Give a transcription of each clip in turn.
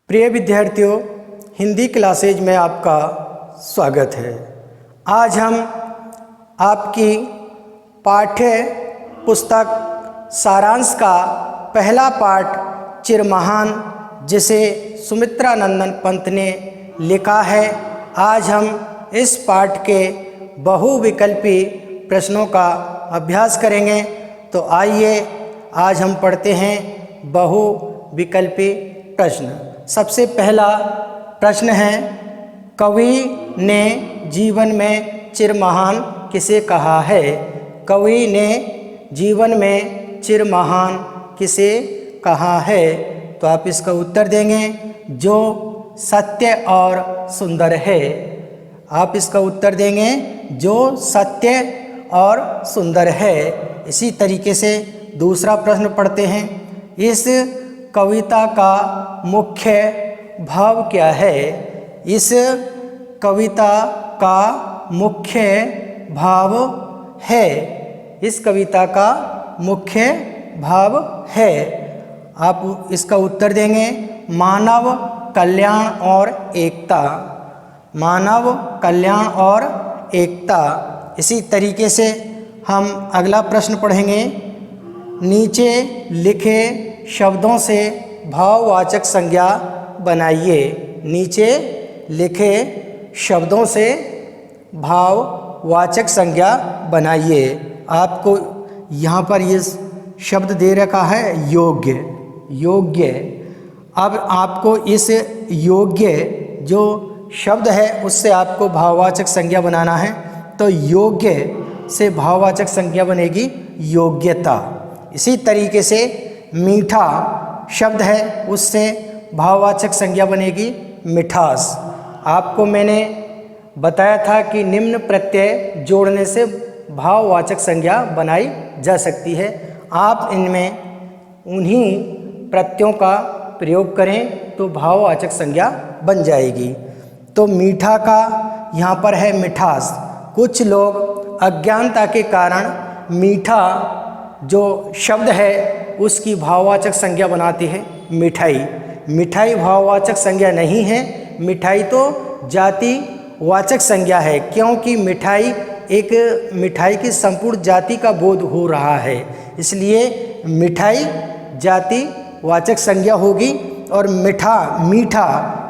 प्रिय विद्यार्थियों, हिंदी क्लासेज में आपका स्वागत है। आज हम आपकी पाठ्य पुस्तक सारांश का पहला पाठ चिरमहान, जिसे सुमित्रा नंदन पंत ने लिखा है, आज हम इस पाठ के बहुविकल्पी प्रश्नों का अभ्यास करेंगे। तो आइए आज हम पढ़ते हैं बहुविकल्पी प्रश्न। सबसे पहला प्रश्न है, कवि ने जीवन में चिरमहान किसे कहा है? कवि ने जीवन में चिरमहान किसे कहा है? तो आप इसका उत्तर देंगे जो सत्य और सुंदर है। आप इसका उत्तर देंगे जो सत्य और सुंदर है। इसी तरीके से दूसरा प्रश्न पढ़ते हैं, इस कविता का मुख्य भाव क्या है? इस कविता का मुख्य भाव है। इस कविता का मुख्य भाव है। आप इसका उत्तर देंगे मानव कल्याण और एकता। मानव कल्याण और एकता। इसी तरीके से हम अगला प्रश्न पढ़ेंगे, नीचे लिखे शब्दों से भाववाचक संज्ञा बनाइए। नीचे लिखे शब्दों से भाववाचक संज्ञा बनाइए। आपको यहाँ पर ये शब्द दे रखा है योग्य। योग्य। अब आपको इस योग्य जो शब्द है उससे आपको भाववाचक संज्ञा बनाना है। तो योग्य से भाववाचक संज्ञा बनेगी योग्यता। इसी तरीके से मीठा शब्द है, उससे भाववाचक संज्ञा बनेगी मिठास। आपको मैंने बताया था कि निम्न प्रत्यय जोड़ने से भाववाचक संज्ञा बनाई जा सकती है। आप इनमें उन्हीं प्रत्ययों का प्रयोग करें तो भाववाचक संज्ञा बन जाएगी। तो मीठा का यहाँ पर है मिठास। कुछ लोग अज्ञानता के कारण मीठा जो शब्द है उसकी भाववाचक संज्ञा बनाती है मिठाई। मिठाई भाववाचक संज्ञा नहीं है, मिठाई तो जातिवाचक संज्ञा है, क्योंकि मिठाई की संपूर्ण जाति का बोध हो रहा है, इसलिए मिठाई जातिवाचक संज्ञा होगी। और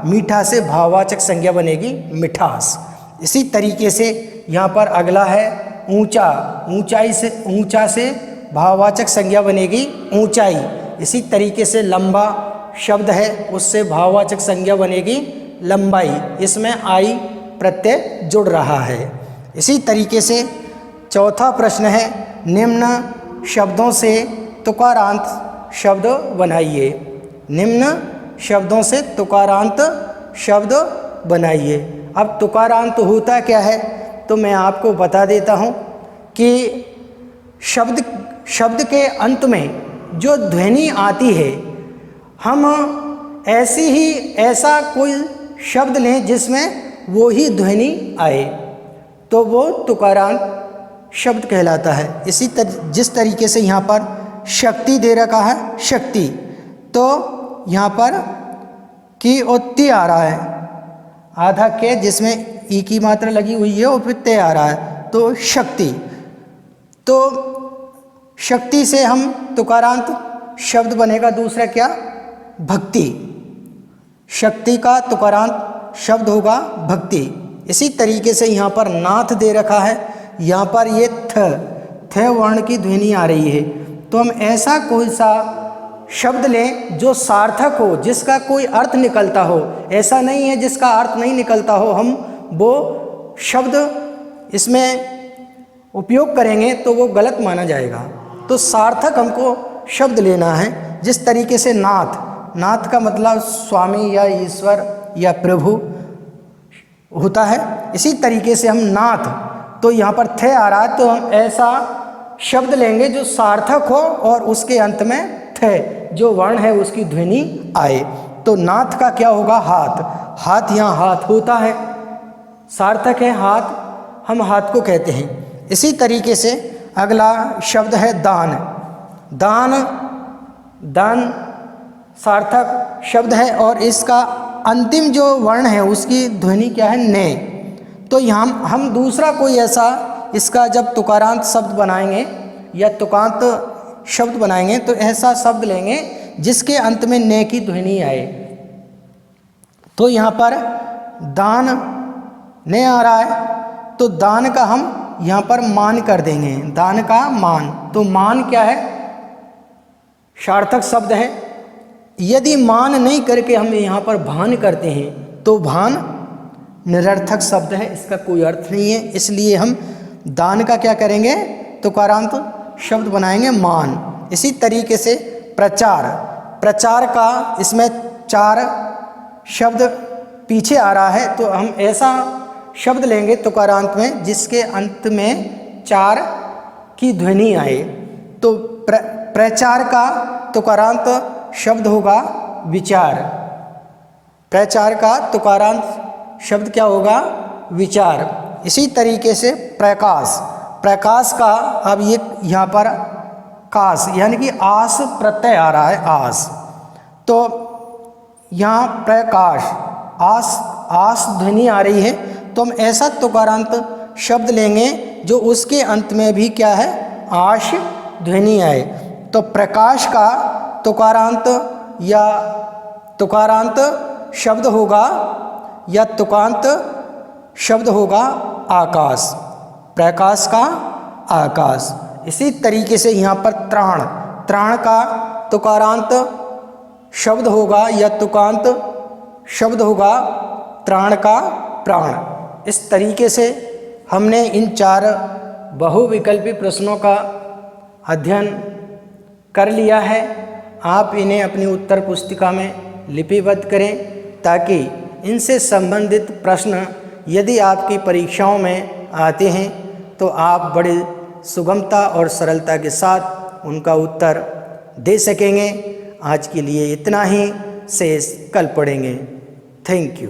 मीठा से भाववाचक संज्ञा बनेगी मिठास। इसी तरीके से यहाँ पर अगला है ऊंचा। ऊंचा से भाववाचक संज्ञा बनेगी ऊंचाई। इसी तरीके से लंबा शब्द है, उससे भाववाचक संज्ञा बनेगी लंबाई। इसमें आई प्रत्यय जुड़ रहा है। इसी तरीके से चौथा प्रश्न है, निम्न शब्दों से तुकारांत शब्द बनाइए। निम्न शब्दों से तुकारांत शब्द बनाइए। अब तुकारांत होता क्या है तो मैं आपको बता देता हूँ कि शब्द के अंत में जो ध्वनि आती है, हम ऐसा कोई शब्द लें जिसमें वो ही ध्वनि आए, तो वो तुकारांत शब्द कहलाता है। जिस तरीके से यहाँ पर शक्ति दे रखा है, शक्ति, तो यहाँ पर की उत्ती आ रहा है, आधा के जिसमें ई की मात्रा लगी हुई है और फिर ते आ रहा है, तो शक्ति। तो शक्ति से हम तुकारांत शब्द बनेगा दूसरा क्या? भक्ति। शक्ति का तुकारांत शब्द होगा भक्ति। इसी तरीके से यहाँ पर नाथ दे रखा है, यहाँ पर ये थ वर्ण की ध्वनि आ रही है, तो हम ऐसा कोई सा शब्द लें जो सार्थक हो, जिसका कोई अर्थ निकलता हो। ऐसा नहीं है जिसका अर्थ नहीं निकलता हो, हम वो शब्द इसमें उपयोग करेंगे तो वो गलत माना जाएगा। तो सार्थक हमको शब्द लेना है। जिस तरीके से नाथ का मतलब स्वामी या ईश्वर या प्रभु होता है, इसी तरीके से हम नाथ, तो यहाँ पर थे आ रहा है, तो हम ऐसा शब्द लेंगे जो सार्थक हो और उसके अंत में थे जो वर्ण है उसकी ध्वनि आए। तो नाथ का क्या होगा? हाथ। यहाँ हाथ होता है, सार्थक है हाथ, हम हाथ को कहते हैं। इसी तरीके से अगला शब्द है दान। दान सार्थक शब्द है और इसका अंतिम जो वर्ण है उसकी ध्वनि क्या है, ने। तो यहाँ हम दूसरा कोई ऐसा इसका जब तुकारांत शब्द बनाएंगे या तुकांत शब्द बनाएंगे तो ऐसा शब्द लेंगे जिसके अंत में ने की ध्वनि आए। तो यहाँ पर दान ने आ रहा है, तो दान का हम यहाँ पर मान कर देंगे, दान का मान। तो मान क्या है, सार्थक शब्द है। यदि मान नहीं करके हम यहाँ पर भान करते हैं तो भान निरर्थक शब्द है, इसका कोई अर्थ नहीं है। इसलिए हम दान का क्या करेंगे, तुकारांत शब्द बनाएंगे मान। इसी तरीके से प्रचार, प्रचार का इसमें 4 शब्द पीछे आ रहा है, तो हम ऐसा शब्द लेंगे तुकारांत में जिसके अंत में 4 की ध्वनि आए। तो प्रचार का तुकारांत शब्द होगा विचार। प्रचार का तुकारांत शब्द क्या होगा, विचार। इसी तरीके से प्रकाश, प्रकाश का अब ये यहाँ पर काश यानी कि आस प्रत्यय आ रहा है, आस। तो यहाँ प्रकाश आस, आस ध्वनि आ रही है, तो हम ऐसा तुकारांत शब्द लेंगे जो उसके अंत में भी क्या है, आश ध्वनि आए। तो प्रकाश का तुकारांत या तुकारांत शब्द होगा या तुकांत शब्द होगा आकाश, प्रकाश का आकाश। इसी तरीके से यहाँ पर त्राण, त्राण का तुकारांत शब्द होगा या तुकांत शब्द होगा त्राण का प्राण। इस तरीके से हमने इन 4 बहुविकल्पी प्रश्नों का अध्ययन कर लिया है। आप इन्हें अपनी उत्तर पुस्तिका में लिपिबद्ध करें ताकि इनसे संबंधित प्रश्न यदि आपकी परीक्षाओं में आते हैं तो आप बड़ी सुगमता और सरलता के साथ उनका उत्तर दे सकेंगे। आज के लिए इतना ही, शेष कल पढ़ेंगे। Thank you.